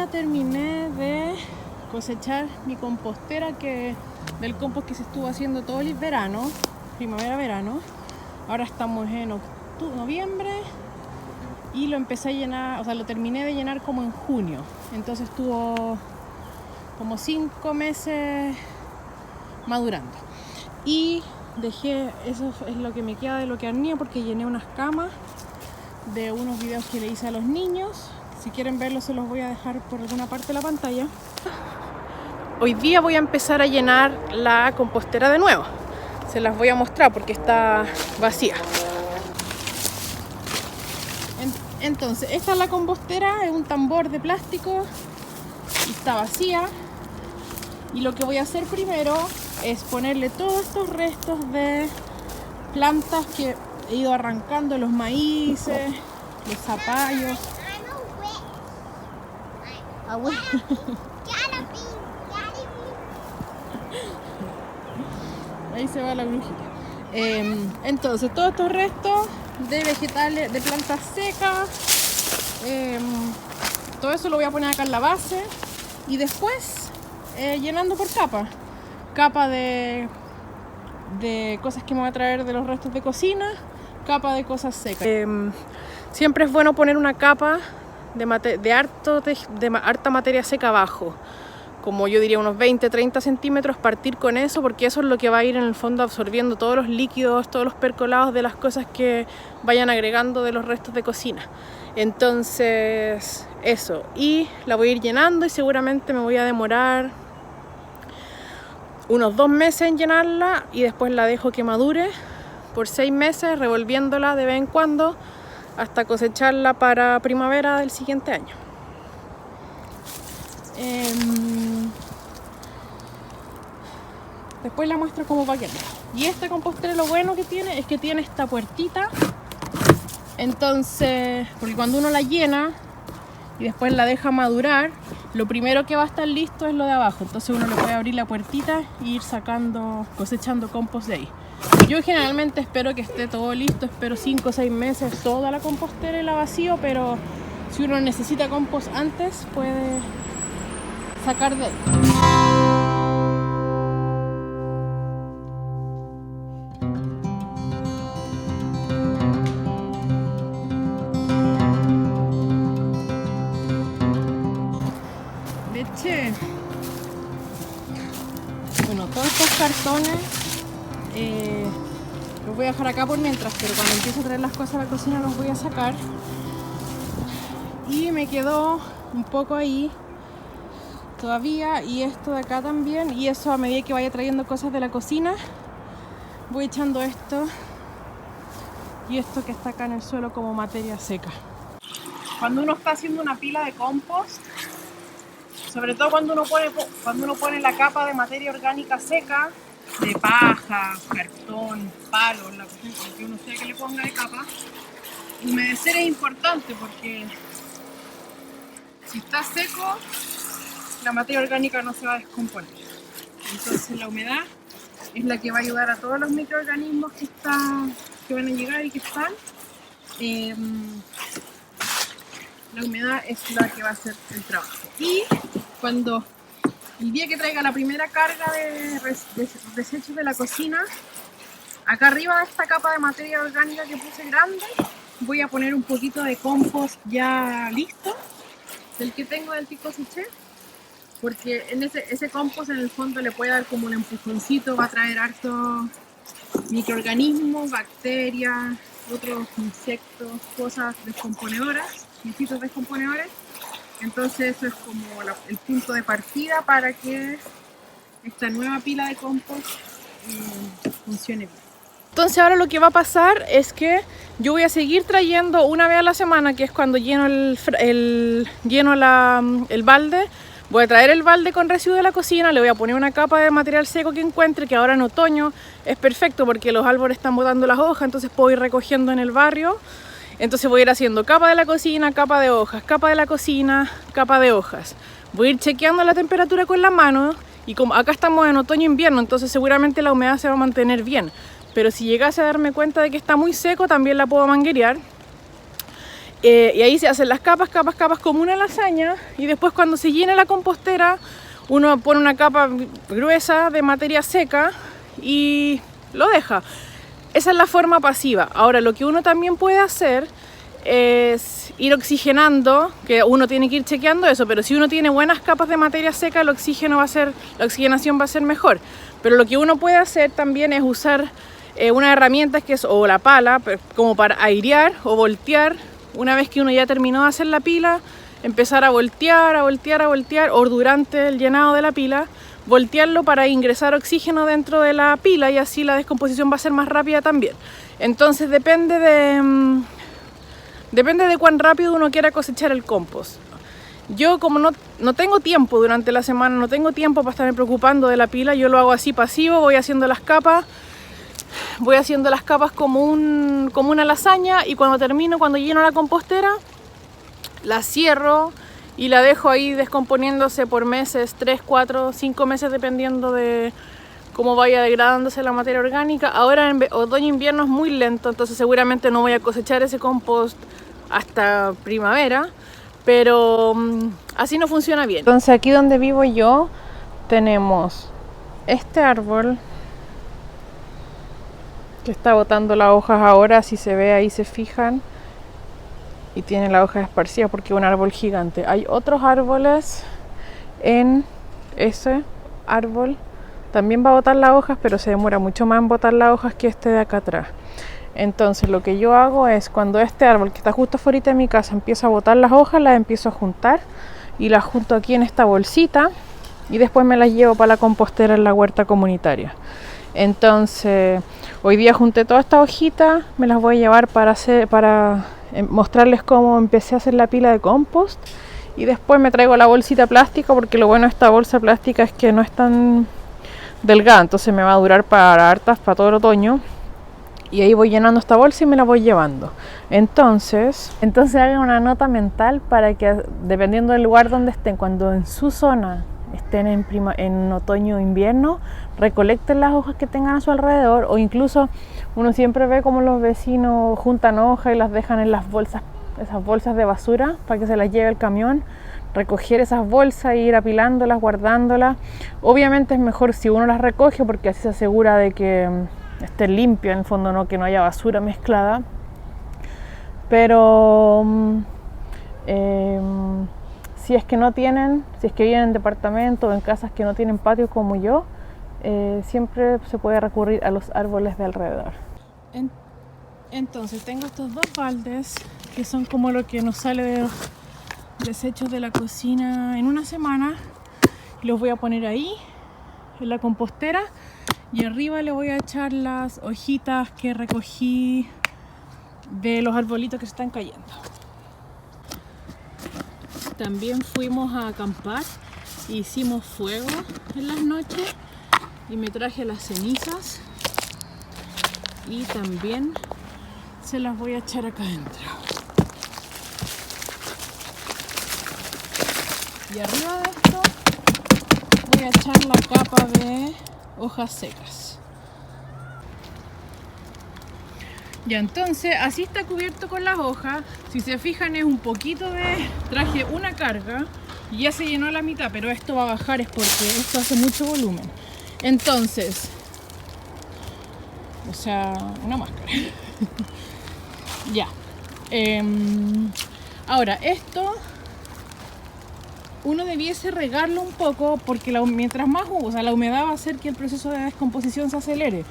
día terminé de cosechar mi compostera del compost que se estuvo haciendo todo el verano, primavera-verano. Ahora estamos en noviembre y lo empecé a llenar, o sea, lo terminé de llenar como en junio. Entonces estuvo como 5 meses madurando. Y dejé, eso es lo que me queda de lo que arnía, porque llené unas camas de unos videos que le hice a los niños. Si quieren verlos se los voy a dejar por alguna parte de la pantalla. Hoy día voy a empezar a llenar la compostera de nuevo. Se las voy a mostrar porque está vacía. Entonces, esta es la compostera, es un tambor de plástico y está vacía. Y lo que voy a hacer primero es ponerle todos estos restos de plantas que he ido arrancando, los maíces, los zapallos. Ah, bueno. Ahí se va la brujita. Entonces, todos estos restos de vegetales, de plantas secas, todo eso lo voy a poner acá en la base y después llenando por capa de cosas que me voy a traer de los restos de cocina, capa de cosas secas. Siempre es bueno poner una capa de harta materia seca abajo, como yo diría unos 20-30 centímetros, partir con eso, porque eso es lo que va a ir en el fondo absorbiendo todos los líquidos, todos los percolados de las cosas que vayan agregando de los restos de cocina. Entonces eso, y la voy a ir llenando y seguramente me voy a demorar unos 2 meses en llenarla y después la dejo que madure por 6 meses, revolviéndola de vez en cuando hasta cosecharla para primavera del siguiente año. Después la muestro cómo va a quedar. Y esta compostera lo bueno que tiene es que tiene esta puertita. Entonces, porque cuando uno la llena y después la deja madurar, lo primero que va a estar listo es lo de abajo. Entonces uno le puede abrir la puertita e ir cosechando compost de ahí. Yo generalmente espero que esté todo listo, espero 5 o 6 meses toda la compostera y la vacío, pero si uno necesita compost antes, puede sacar de ahí. Leche. Bueno, todos estos cartones los voy a dejar acá por mientras, pero cuando empiece a traer las cosas a la cocina los voy a sacar. Y me quedó un poco ahí todavía, y esto de acá también, y eso a medida que vaya trayendo cosas de la cocina voy echando esto y esto que está acá en el suelo como materia seca. Cuando uno está haciendo una pila de compost, sobre todo cuando uno pone la capa de materia orgánica seca, de paja, cartón, palos, lo que uno sea que le ponga de capa, humedecer es importante porque si está seco, la materia orgánica no se va a descomponer. Entonces la humedad es la que va a ayudar a todos los microorganismos que van a llegar y que están. La humedad es la que va a hacer el trabajo. Y cuando el día que traiga la primera carga de desechos de la cocina, acá arriba de esta capa de materia orgánica que puse grande, voy a poner un poquito de compost ya listo, del que tengo, del que coseché, porque en ese compost en el fondo le puede dar como un empujoncito, va a traer hartos microorganismos, bacterias, otros insectos, cosas descomponedoras, bichitos descomponedores. Entonces eso es como el punto de partida para que esta nueva pila de compost funcione bien. Entonces ahora lo que va a pasar es que yo voy a seguir trayendo una vez a la semana, que es cuando lleno el balde. Voy a traer el balde con residuos de la cocina, le voy a poner una capa de material seco que encuentre, que ahora en otoño es perfecto porque los árboles están botando las hojas, entonces puedo ir recogiendo en el barrio. Entonces voy a ir haciendo capa de la cocina, capa de hojas, capa de la cocina, capa de hojas. Voy a ir chequeando la temperatura con la mano y como acá estamos en otoño-invierno, entonces seguramente la humedad se va a mantener bien. Pero si llegase a darme cuenta de que está muy seco, también la puedo manguerear. Y ahí se hacen las capas como una lasaña, y después cuando se llena la compostera uno pone una capa gruesa de materia seca y lo deja. Esa es la forma pasiva. Ahora, lo que uno también puede hacer es ir oxigenando, que uno tiene que ir chequeando eso, pero si uno tiene buenas capas de materia seca, la oxigenación va a ser mejor. Pero lo que uno puede hacer también es usar unas herramientas que es o la pala, como para airear o voltear. Una vez que uno ya terminó de hacer la pila, empezar a voltear, o durante el llenado de la pila, voltearlo para ingresar oxígeno dentro de la pila, y así la descomposición va a ser más rápida también. Entonces depende de cuán rápido uno quiera cosechar el compost. Yo, como no tengo tiempo durante la semana, no tengo tiempo para estarme preocupando de la pila, yo lo hago así pasivo, voy haciendo las capas como una lasaña, y cuando lleno la compostera, la cierro y la dejo ahí descomponiéndose por meses, 3, 4, 5 meses, dependiendo de cómo vaya degradándose la materia orgánica. Ahora en otoño-invierno es muy lento, entonces seguramente no voy a cosechar ese compost hasta primavera, pero así no funciona bien. Entonces aquí donde vivo yo tenemos este árbol que está botando las hojas ahora, si se ve ahí se fijan, y tiene las hojas esparcidas porque es un árbol gigante. Hay otros árboles en ese árbol, también va a botar las hojas, pero se demora mucho más en botar las hojas que este de acá atrás. Entonces lo que yo hago es, cuando este árbol que está justo afuera de mi casa empieza a botar las hojas, las empiezo a juntar y las junto aquí en esta bolsita, y después me las llevo para la compostera en la huerta comunitaria. Entonces hoy día junté todas estas hojitas, me las voy a llevar para mostrarles cómo empecé a hacer la pila de compost, y después me traigo la bolsita plástica, porque lo bueno de esta bolsa plástica es que no es tan delgada, entonces me va a durar para todo el otoño, y ahí voy llenando esta bolsa y me la voy llevando. Entonces hagan una nota mental para que, dependiendo del lugar donde estén, cuando en su zona estén en otoño o invierno, recolecten las hojas que tengan a su alrededor, o incluso uno siempre ve como los vecinos juntan hojas y las dejan en las bolsas, esas bolsas de basura, para que se las lleve el camión. Recoger esas bolsas e ir apilándolas, guardándolas. Obviamente es mejor si uno las recoge, porque así se asegura de que esté limpia, en el fondo, no que no haya basura mezclada. Pero si es que viven en departamentos o en casas que no tienen patio como yo, siempre se puede recurrir a los árboles de alrededor. Entonces tengo estos dos baldes que son como lo que nos sale de los desechos de la cocina en una semana. Los voy a poner ahí en la compostera, y arriba le voy a echar las hojitas que recogí de los arbolitos que se están cayendo. También fuimos a acampar, hicimos fuego en las noches, y me traje las cenizas, y también se las voy a echar acá adentro. Y arriba de esto voy a echar la capa de hojas secas. Ya, entonces así está cubierto con las hojas. Si se fijan, es un poquito traje una carga y ya se llenó la mitad, pero esto va a bajar, es porque esto hace mucho volumen. Entonces, o sea, una máscara. Ya. Ahora, esto uno debiese regarlo un poco, porque mientras más la humedad va a hacer que el proceso de descomposición se acelere.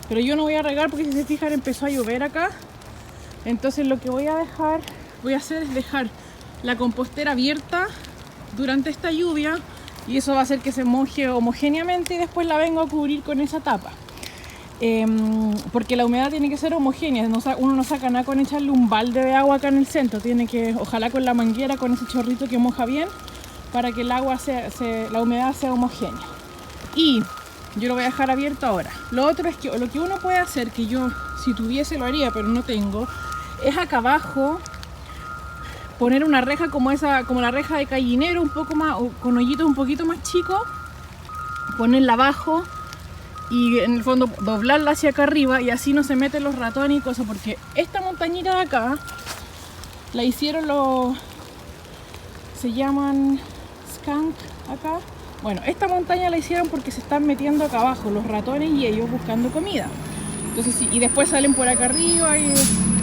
Pero yo no voy a regar porque, si se fijan, empezó a llover acá. Entonces lo que voy a hacer es dejar la compostera abierta durante esta lluvia, y eso va a hacer que se moje homogéneamente, y después la vengo a cubrir con esa tapa. Porque la humedad tiene que ser homogénea, uno no saca nada con echarle un balde de agua acá en el centro, tiene que, ojalá con la manguera, con ese chorrito que moja bien, para que el agua la humedad sea homogénea. Y yo lo voy a dejar abierto ahora. Lo otro es que lo que uno puede hacer, que yo si tuviese lo haría, pero no tengo, es acá abajo poner una reja como la reja de gallinero, un poco más, con hoyitos un poquito más chicos, ponerla abajo y en el fondo doblarla hacia acá arriba, y así no se meten los ratones y cosas, porque esta montañita de acá La hicieron los... se llaman skunk acá. Bueno, esta montaña la hicieron porque se están metiendo acá abajo los ratones y ellos buscando comida. Entonces sí, y después salen por acá arriba y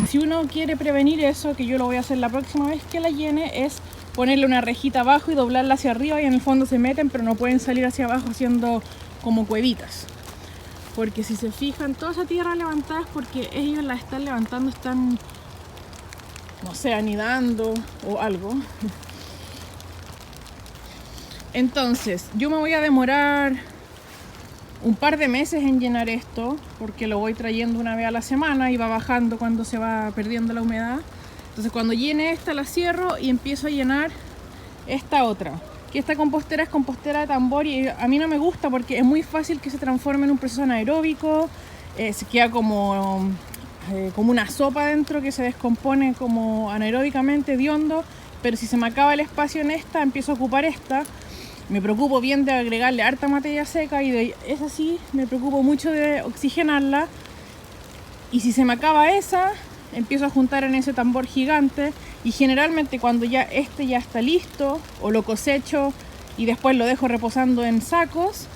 si uno quiere prevenir eso, que yo lo voy a hacer la próxima vez que la llene, es ponerle una rejita abajo y doblarla hacia arriba y en el fondo se meten, pero no pueden salir hacia abajo haciendo como cuevitas. Porque si se fijan, toda esa tierra levantada es porque ellos la están levantando, están, no sé, anidando o algo. Entonces, yo me voy a demorar un par de meses en llenar esto, porque lo voy trayendo una vez a la semana y va bajando cuando se va perdiendo la humedad. Entonces cuando llene esta la cierro y empiezo a llenar esta otra. Que esta compostera es compostera de tambor y a mí no me gusta porque es muy fácil que se transforme en un proceso anaeróbico, se queda como una sopa dentro que se descompone como anaeróbicamente hediondo, pero si se me acaba el espacio en esta, empiezo a ocupar esta. Me preocupo bien de agregarle harta materia seca y es así, me preocupo mucho de oxigenarla. Y si se me acaba esa, empiezo a juntar en ese tambor gigante y generalmente cuando ya está listo o lo cosecho y después lo dejo reposando en sacos,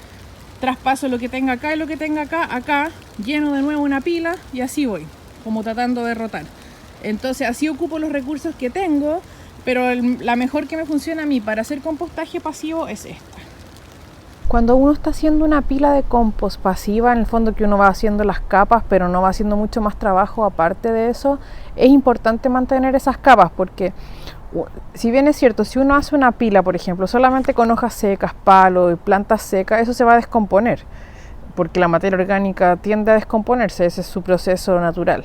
traspaso lo que tenga acá y lo que tenga acá, lleno de nuevo una pila y así voy, como tratando de rotar. Entonces así ocupo los recursos que tengo. Pero la mejor que me funciona a mí para hacer compostaje pasivo es esta. Cuando uno está haciendo una pila de compost pasiva, en el fondo que uno va haciendo las capas, pero no va haciendo mucho más trabajo aparte de eso, es importante mantener esas capas porque, si bien es cierto, si uno hace una pila, por ejemplo, solamente con hojas secas, palos y plantas secas, eso se va a descomponer, porque la materia orgánica tiende a descomponerse, ese es su proceso natural.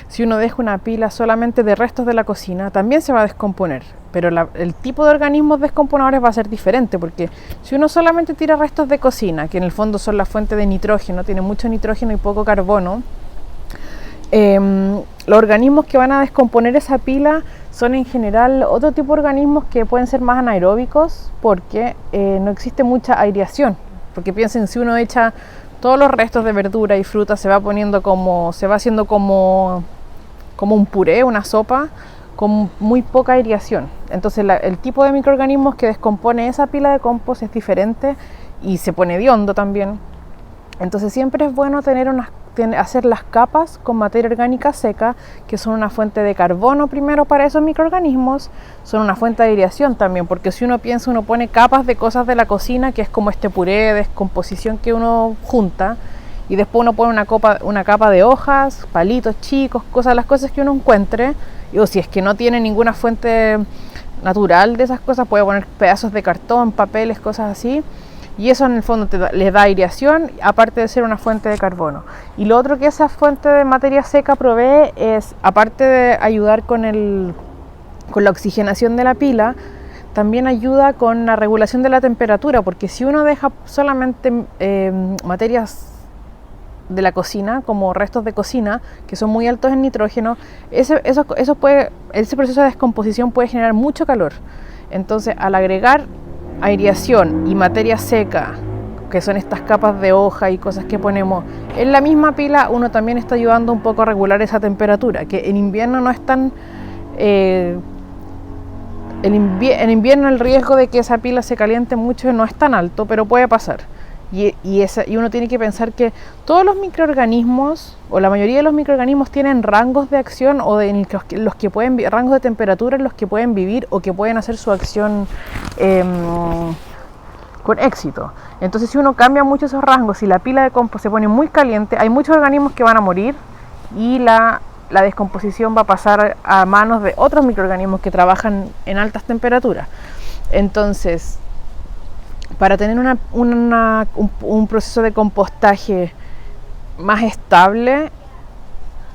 Si uno deja una pila solamente de restos de la cocina, también se va a descomponer, pero el tipo de organismos descomponedores va a ser diferente, porque si uno solamente tira restos de cocina, que en el fondo son la fuente de nitrógeno, tiene mucho nitrógeno y poco carbono, los organismos que van a descomponer esa pila son en general otro tipo de organismos que pueden ser más anaeróbicos, porque no existe mucha aireación, porque piensen, si uno echa todos los restos de verdura y fruta, se va haciendo como un puré, una sopa, con muy poca aireación. Entonces el tipo de microorganismos que descompone esa pila de compost es diferente y se pone hediondo también. Entonces siempre es bueno hacer las capas con materia orgánica seca, que son una fuente de carbono primero para esos microorganismos, son una fuente de aireación también, porque si uno pone capas de cosas de la cocina, que es como este puré de descomposición que uno junta, y después uno pone una capa de hojas, palitos chicos, las cosas que uno encuentre, o si es que no tiene ninguna fuente natural de esas cosas, puede poner pedazos de cartón, papeles, cosas así, y eso en el fondo les da aireación, aparte de ser una fuente de carbono. Y lo otro que esa fuente de materia seca provee es, aparte de ayudar con la oxigenación de la pila, también ayuda con la regulación de la temperatura, porque si uno deja solamente materias de la cocina, como restos de cocina, que son muy altos en nitrógeno, ese proceso de descomposición puede generar mucho calor. Entonces, al agregar aireación y materia seca, que son estas capas de hoja y cosas que ponemos en la misma pila, uno también está ayudando un poco a regular esa temperatura, que en invierno no es tan... en invierno el riesgo de que esa pila se caliente mucho no es tan alto, pero puede pasar. Y uno tiene que pensar que todos los microorganismos, o la mayoría de los microorganismos, tienen rangos de acción o rangos de temperatura en los que pueden vivir o que pueden hacer su acción con éxito. Entonces, si uno cambia mucho esos rangos, si la pila de compost se pone muy caliente, hay muchos organismos que van a morir y la descomposición va a pasar a manos de otros microorganismos que trabajan en altas temperaturas. Entonces, para tener un proceso de compostaje más estable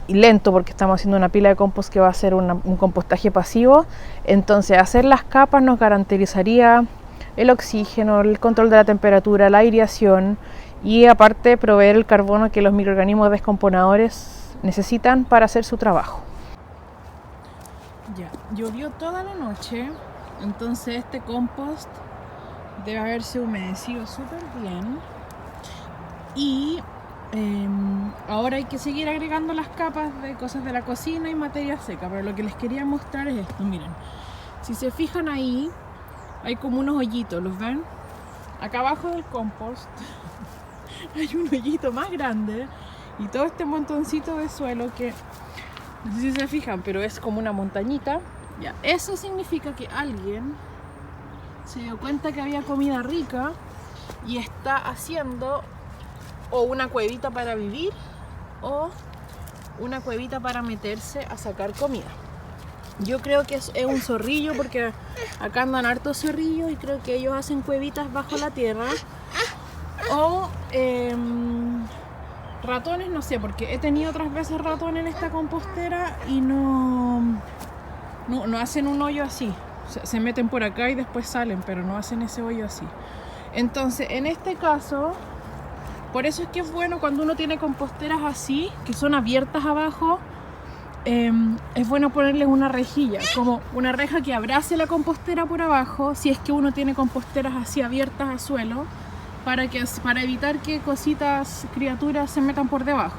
y lento, porque estamos haciendo una pila de compost que va a ser un compostaje pasivo, entonces hacer las capas nos garantizaría el oxígeno, el control de la temperatura, la aireación y aparte proveer el carbono que los microorganismos descomponedores necesitan para hacer su trabajo. Ya, llovió toda la noche, entonces este compost debe haberse humedecido súper bien y Ahora hay que seguir agregando las capas de cosas de la cocina y materia seca, pero lo que les quería mostrar es esto, miren. Si se fijan ahí, hay como unos hoyitos, ¿los ven? Acá abajo del compost hay un hoyito más grande y todo este montoncito de suelo que, no sé si se fijan, pero es como una montañita. Ya, eso significa que alguien se dio cuenta que había comida rica y está haciendo o una cuevita para vivir o una cuevita para meterse a sacar comida. Yo creo que es un zorrillo porque acá andan hartos zorrillos y creo que ellos hacen cuevitas bajo la tierra. O ratones, no sé, porque he tenido otras veces ratón en esta compostera y no hacen un hoyo así. Se meten por acá y después salen, pero no hacen ese hoyo así. Entonces, en este caso, por eso es que es bueno cuando uno tiene composteras así, que son abiertas abajo, es bueno ponerle una rejilla, como una reja que abrace la compostera por abajo, si es que uno tiene composteras así abiertas al suelo, para evitar que cositas, criaturas se metan por debajo.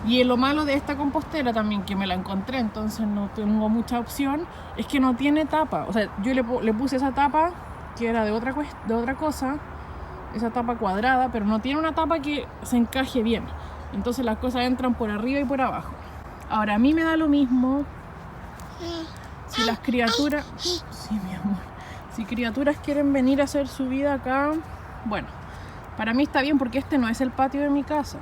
Y lo malo de esta compostera también, que me la encontré, entonces no tengo mucha opción, es que no tiene tapa. O sea, yo le puse esa tapa que era de otra cosa, esa tapa cuadrada, pero no tiene una tapa que se encaje bien. Entonces las cosas entran por arriba y por abajo. Ahora, a mí me da lo mismo si las criaturas... Sí, mi amor. Si criaturas quieren venir a hacer su vida acá, bueno, para mí está bien porque este no es el patio de mi casa.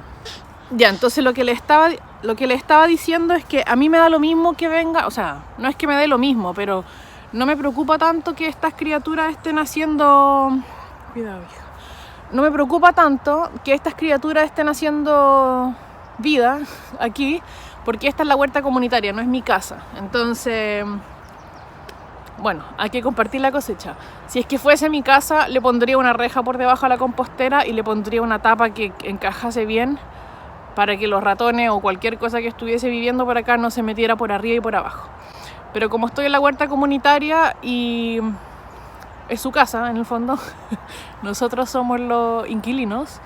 Ya, entonces lo que le estaba diciendo es que a mí me da lo mismo que venga, o sea, no es que me dé lo mismo, pero no me preocupa tanto que estas criaturas estén haciendo... Cuidado, hija. No me preocupa tanto que estas criaturas estén haciendo vida aquí, porque esta es la huerta comunitaria, no es mi casa. Entonces, bueno, hay que compartir la cosecha. Si es que fuese mi casa, le pondría una reja por debajo a la compostera y le pondría una tapa que encajase bien para que los ratones o cualquier cosa que estuviese viviendo por acá no se metiera por arriba y por abajo. Pero como estoy en la huerta comunitaria y es su casa, en el fondo, nosotros somos los inquilinos.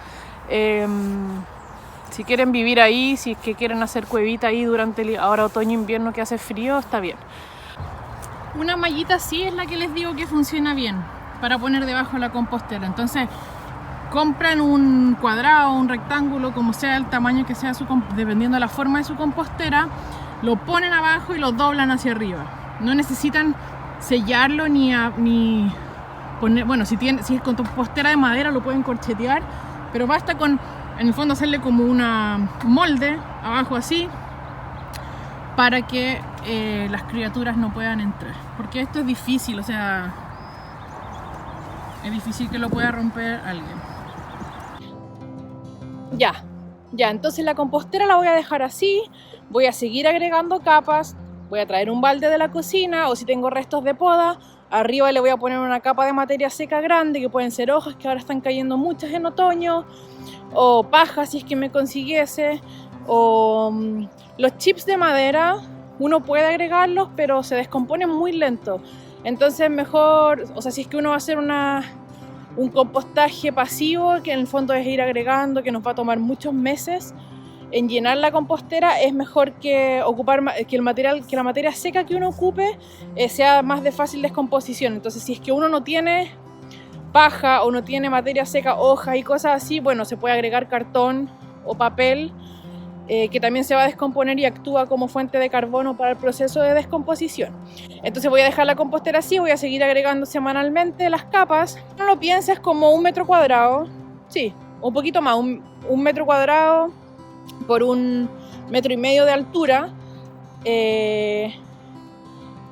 Si quieren vivir ahí, si es que quieren hacer cuevita ahí durante ahora otoño-invierno que hace frío, está bien. Una mallita así es la que les digo que funciona bien para poner debajo de la compostera. Entonces compran un cuadrado, un rectángulo, como sea el tamaño que sea, dependiendo de la forma de su compostera, lo ponen abajo y lo doblan hacia arriba. No necesitan sellarlo ni poner, bueno, si es con compostera de madera lo pueden corchetear, pero basta con, en el fondo, hacerle como un molde abajo así para que las criaturas no puedan entrar, porque esto es difícil, o sea, es difícil que lo pueda romper alguien. Ya, entonces la compostera la voy a dejar así, voy a seguir agregando capas, voy a traer un balde de la cocina, o si tengo restos de poda, arriba le voy a poner una capa de materia seca grande, que pueden ser hojas, que ahora están cayendo muchas en otoño, o paja si es que me consiguiese, o los chips de madera, uno puede agregarlos, pero se descomponen muy lento. Entonces mejor, o sea, si es que uno va a hacer un compostaje pasivo, que en el fondo es ir agregando, que nos va a tomar muchos meses en llenar la compostera, es mejor que la materia seca que uno ocupe sea más de fácil descomposición. Entonces, si es que uno no tiene paja o no tiene materia seca, hojas y cosas así, bueno, se puede agregar cartón o papel, que también se va a descomponer y actúa como fuente de carbono para el proceso de descomposición. Entonces voy a dejar la compostera así, voy a seguir agregando semanalmente las capas. No lo pienses como 1 metro cuadrado, sí, un poquito más, un metro cuadrado por 1,5 metros de altura.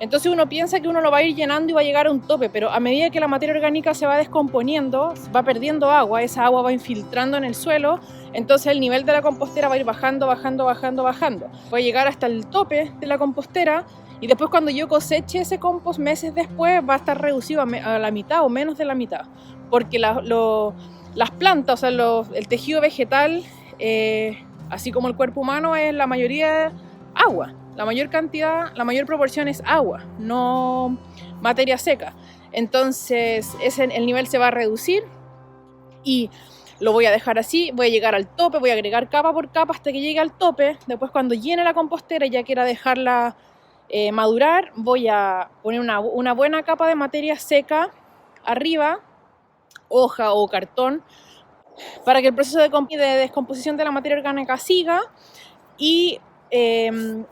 Entonces uno piensa que uno lo va a ir llenando y va a llegar a un tope, pero a medida que la materia orgánica se va descomponiendo, va perdiendo agua, esa agua va infiltrando en el suelo, entonces el nivel de la compostera va a ir bajando. Voy a llegar hasta el tope de la compostera y después cuando yo coseche ese compost meses después va a estar reducido a la mitad o menos de la mitad, porque las plantas, o sea, el tejido vegetal, así como el cuerpo humano, es la mayoría agua. La mayor proporción es agua, no materia seca. Entonces el nivel se va a reducir y lo voy a dejar así, voy a llegar al tope, voy a agregar capa por capa hasta que llegue al tope. Después cuando llene la compostera y ya quiera dejarla madurar, voy a poner una buena capa de materia seca arriba, hoja o cartón, para que el proceso de descomposición de la materia orgánica siga. Y en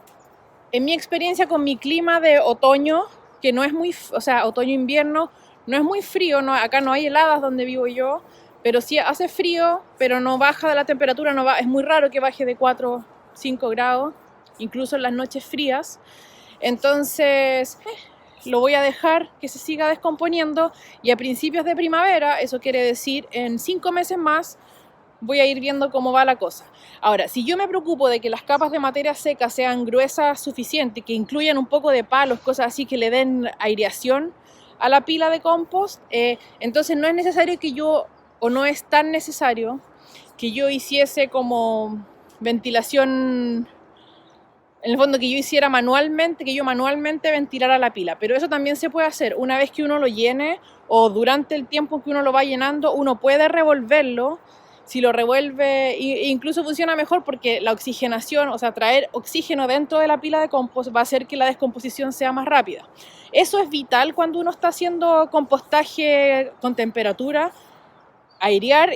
mi experiencia con mi clima de otoño, que no es muy, o sea, otoño-invierno, no es muy frío, acá no hay heladas donde vivo yo, pero sí hace frío, pero no baja de la temperatura, es muy raro que baje de 4 o 5 grados, incluso en las noches frías. Entonces lo voy a dejar que se siga descomponiendo y a principios de primavera, eso quiere decir en 5 meses más, voy a ir viendo cómo va la cosa. Ahora, si yo me preocupo de que las capas de materia seca sean gruesas suficientes, que incluyan un poco de palos, cosas así que le den aireación a la pila de compost, entonces no es necesario que yo, o no es tan necesario que yo hiciese como ventilación, en el fondo que yo hiciera manualmente, que yo manualmente ventilara la pila. Pero eso también se puede hacer una vez que uno lo llene o durante el tiempo que uno lo va llenando, uno puede revolverlo. Si lo revuelve, incluso funciona mejor porque la oxigenación, o sea, traer oxígeno dentro de la pila de compost va a hacer que la descomposición sea más rápida. Eso es vital cuando uno está haciendo compostaje con temperatura. Airear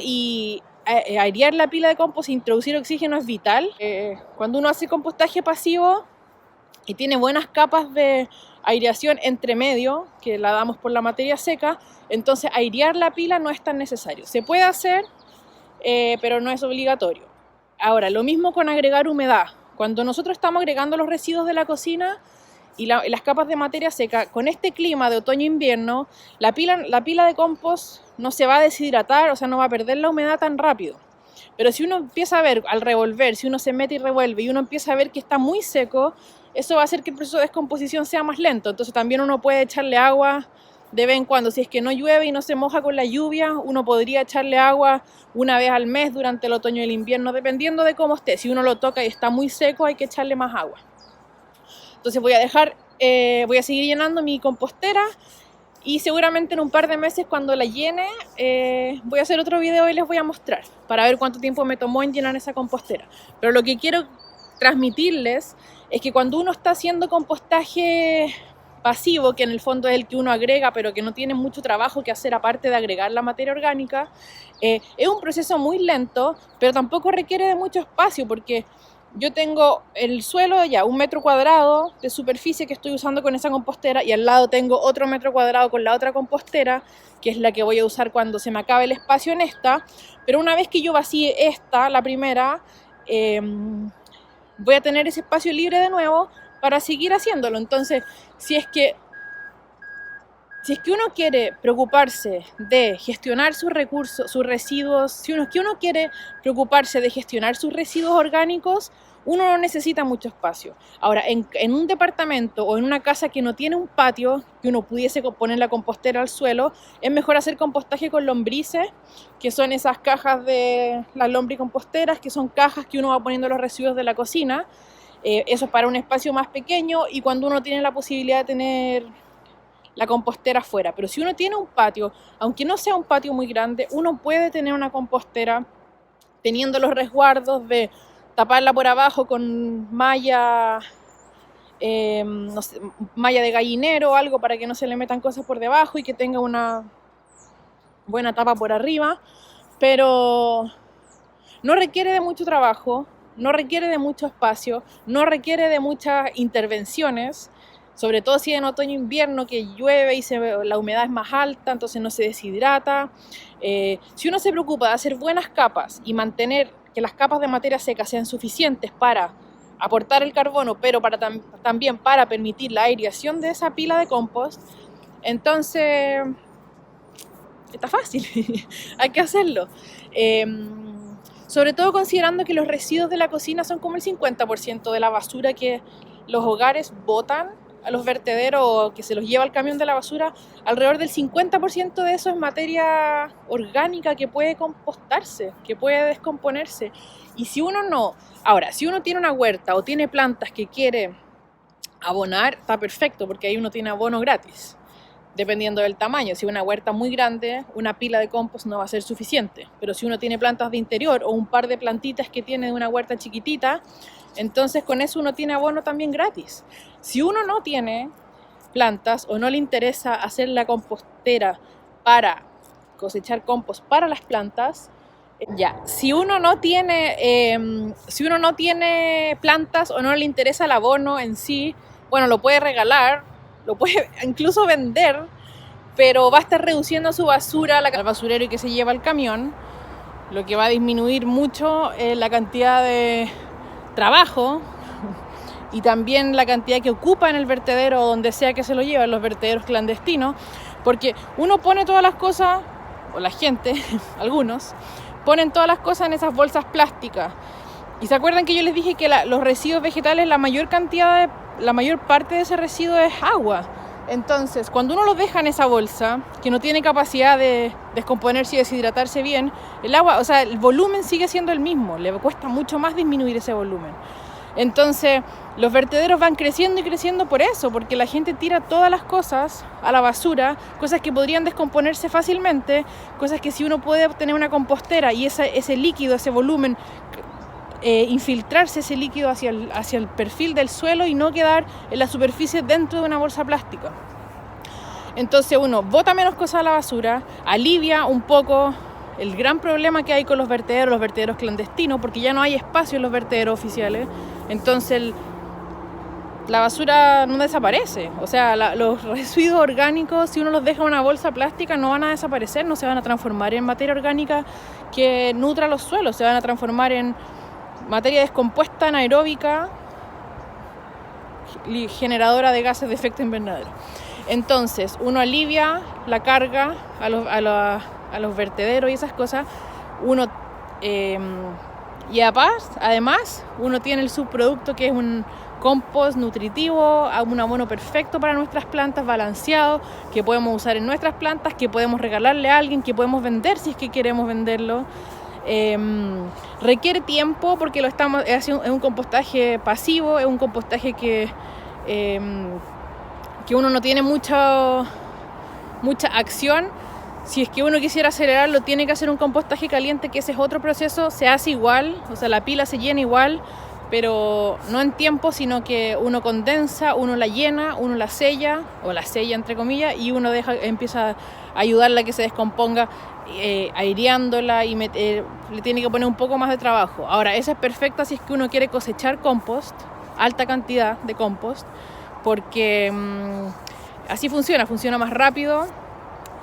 la pila de compost e introducir oxígeno es vital. Cuando uno hace compostaje pasivo y tiene buenas capas de aireación entre medio, que la damos por la materia seca, entonces airear la pila no es tan necesario. Se puede hacer, pero no es obligatorio. Ahora, lo mismo con agregar humedad. Cuando nosotros estamos agregando los residuos de la cocina y las capas de materia seca, con este clima de otoño-invierno, la pila de compost no se va a deshidratar, o sea, no va a perder la humedad tan rápido. Pero si uno empieza a ver, al revolver, si uno se mete y revuelve y uno empieza a ver que está muy seco, eso va a hacer que el proceso de descomposición sea más lento. Entonces también uno puede echarle agua de vez en cuando. Si es que no llueve y no se moja con la lluvia, uno podría echarle agua una vez al mes durante el otoño y el invierno, dependiendo de cómo esté. Si uno lo toca y está muy seco, hay que echarle más agua. Entonces voy a seguir llenando mi compostera y seguramente en un par de meses cuando la llene voy a hacer otro video y les voy a mostrar para ver cuánto tiempo me tomó en llenar esa compostera. Pero lo que quiero transmitirles es que cuando uno está haciendo compostaje pasivo, que en el fondo es el que uno agrega pero que no tiene mucho trabajo que hacer aparte de agregar la materia orgánica, es un proceso muy lento, pero tampoco requiere de mucho espacio porque yo tengo el suelo ya 1 metro cuadrado de superficie que estoy usando con esa compostera y al lado tengo otro 1 metro cuadrado con la otra compostera, que es la que voy a usar cuando se me acabe el espacio en esta. Pero una vez que yo vacíe esta, la primera, voy a tener ese espacio libre de nuevo para seguir haciéndolo. Entonces, si es que uno quiere preocuparse de gestionar sus recursos, sus residuos, si uno quiere preocuparse de gestionar sus residuos orgánicos, uno no necesita mucho espacio. Ahora, en un departamento o en una casa que no tiene un patio, que uno pudiese poner la compostera al suelo, es mejor hacer compostaje con lombrices, que son esas cajas de las lombricomposteras, que son cajas que uno va poniendo los residuos de la cocina. Eso es para un espacio más pequeño y cuando uno tiene la posibilidad de tener la compostera afuera. Pero si uno tiene un patio, aunque no sea un patio muy grande, uno puede tener una compostera teniendo los resguardos de taparla por abajo con malla, no sé, malla de gallinero o algo para que no se le metan cosas por debajo y que tenga una buena tapa por arriba. Pero no requiere de mucho trabajo, no requiere de mucho espacio, no requiere de muchas intervenciones. Sobre todo si en otoño-invierno que llueve y la humedad es más alta, entonces no se deshidrata. Si uno se preocupa de hacer buenas capas y mantener que las capas de materia seca sean suficientes para aportar el carbono, pero también para permitir la aireación de esa pila de compost, entonces está fácil, hay que hacerlo. Sobre todo considerando que los residuos de la cocina son como el 50% de la basura que los hogares botan a los vertederos o que se los lleva al camión de la basura. Alrededor del 50% de eso es materia orgánica que puede compostarse, que puede descomponerse. Y si uno tiene una huerta o tiene plantas que quiere abonar, está perfecto porque ahí uno tiene abono gratis. dependiendo del tamaño. Si una huerta muy grande, una pila de compost no va a ser suficiente, pero si uno tiene plantas de interior o un par de plantitas que tiene de una huerta chiquitita, entonces con eso uno tiene abono también gratis. Si uno no tiene plantas o no le interesa hacer la compostera para cosechar compost para las plantas, si uno no tiene plantas o no le interesa el abono en sí, bueno, lo puede regalar, lo puede incluso vender, pero va a estar reduciendo su basura al basurero que se lleva el camión, lo que va a disminuir mucho la cantidad de trabajo y también la cantidad que ocupa en el vertedero o donde sea que se lo llevan, los vertederos clandestinos, porque uno pone todas las cosas, o la gente, algunos, ponen todas las cosas en esas bolsas plásticas. Y se acuerdan que yo les dije que los residuos vegetales, la mayor parte de ese residuo es agua. Entonces, cuando uno lo deja en esa bolsa, que no tiene capacidad de descomponerse y deshidratarse bien, el agua, o sea, el volumen sigue siendo el mismo, le cuesta mucho más disminuir ese volumen. Entonces, los vertederos van creciendo y creciendo por eso, porque la gente tira todas las cosas a la basura, cosas que podrían descomponerse fácilmente, cosas que si uno puede obtener una compostera y ese líquido, ese volumen, infiltrarse ese líquido hacia el perfil del suelo y no quedar en la superficie dentro de una bolsa plástica. Entonces uno bota menos cosas a la basura, alivia un poco el gran problema que hay con los vertederos clandestinos, porque ya no hay espacio en los vertederos oficiales. Entonces la basura no desaparece, o sea, los residuos orgánicos, si uno los deja en una bolsa plástica, no van a desaparecer, no se van a transformar en materia orgánica que nutra los suelos, se van a transformar en materia descompuesta anaeróbica generadora de gases de efecto invernadero. Entonces uno alivia la carga a los vertederos y esas cosas, y además uno tiene el subproducto que es un compost nutritivo, un abono perfecto para nuestras plantas, balanceado, que podemos usar en nuestras plantas, que podemos regalarle a alguien, que podemos vender si es que queremos venderlo. Requiere tiempo porque es un compostaje pasivo, es un compostaje que uno no tiene mucha acción. Si es que uno quisiera acelerarlo, tiene que hacer un compostaje caliente, que ese es otro proceso, se hace igual, o sea, la pila se llena igual, pero no en tiempo, sino que uno condensa, uno la llena, uno la sella, o la sella entre comillas, y uno empieza a ayudarla a que se descomponga, aireándola, y le tiene que poner un poco más de trabajo. Ahora, esa es perfecta si es que uno quiere cosechar compost, alta cantidad de compost, porque así funciona más rápido.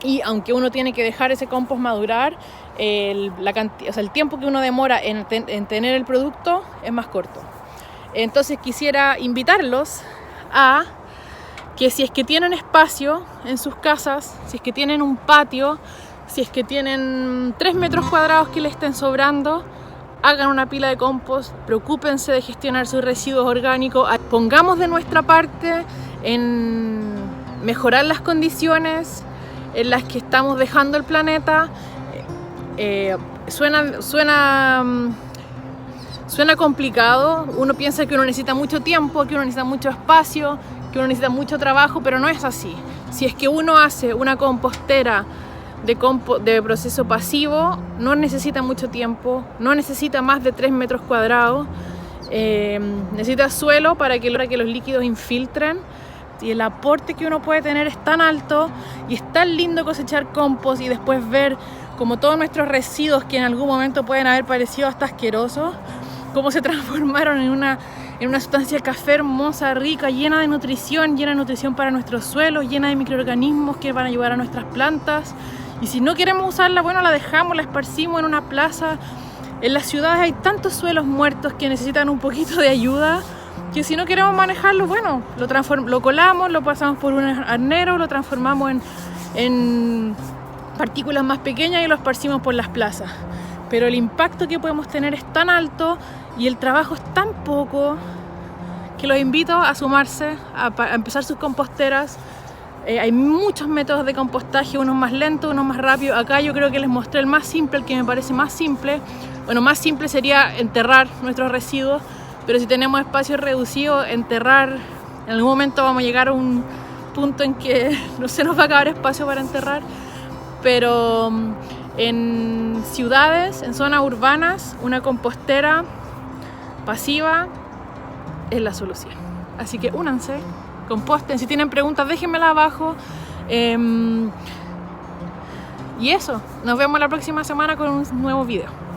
Y aunque uno tiene que dejar ese compost madurar, el tiempo que uno demora en tener el producto es más corto. Entonces quisiera invitarlos a que si es que tienen espacio en sus casas, si es que tienen un patio, si es que tienen 3 metros cuadrados que les estén sobrando, hagan una pila de compost, preocúpense de gestionar sus residuos orgánicos, pongamos de nuestra parte en mejorar las condiciones en las que estamos dejando el planeta. Suena complicado, uno piensa que uno necesita mucho tiempo, que uno necesita mucho espacio, que uno necesita mucho trabajo, pero no es así. Si es que uno hace una compostera de proceso pasivo, no necesita mucho tiempo, no necesita más de 3 metros cuadrados, necesita suelo para que los líquidos infiltren. Y el aporte que uno puede tener es tan alto y es tan lindo cosechar compost y después ver como todos nuestros residuos, que en algún momento pueden haber parecido hasta asquerosos, cómo se transformaron en una sustancia café hermosa, rica, llena de nutrición para nuestros suelos, llena de microorganismos que van a ayudar a nuestras plantas. Y si no queremos usarla, bueno, la dejamos, la esparcimos en una plaza. En las ciudades hay tantos suelos muertos que necesitan un poquito de ayuda, que si no queremos manejarlo, bueno, lo colamos, lo pasamos por un arnero, lo transformamos en partículas más pequeñas y lo esparcimos por las plazas. Pero el impacto que podemos tener es tan alto y el trabajo es tan poco, que los invito a sumarse, a empezar sus composteras. Hay muchos métodos de compostaje, unos más lentos, unos más rápidos. Acá yo creo que les mostré el más simple, el que me parece más simple. Bueno, más simple sería enterrar nuestros residuos, pero si tenemos espacio reducido, enterrar, en algún momento vamos a llegar a un punto en que no se nos va a acabar espacio para enterrar, pero en ciudades, en zonas urbanas, una compostera pasiva es la solución. Así que únanse, composten. Si tienen preguntas, déjenmelas abajo. Y eso, nos vemos la próxima semana con un nuevo video.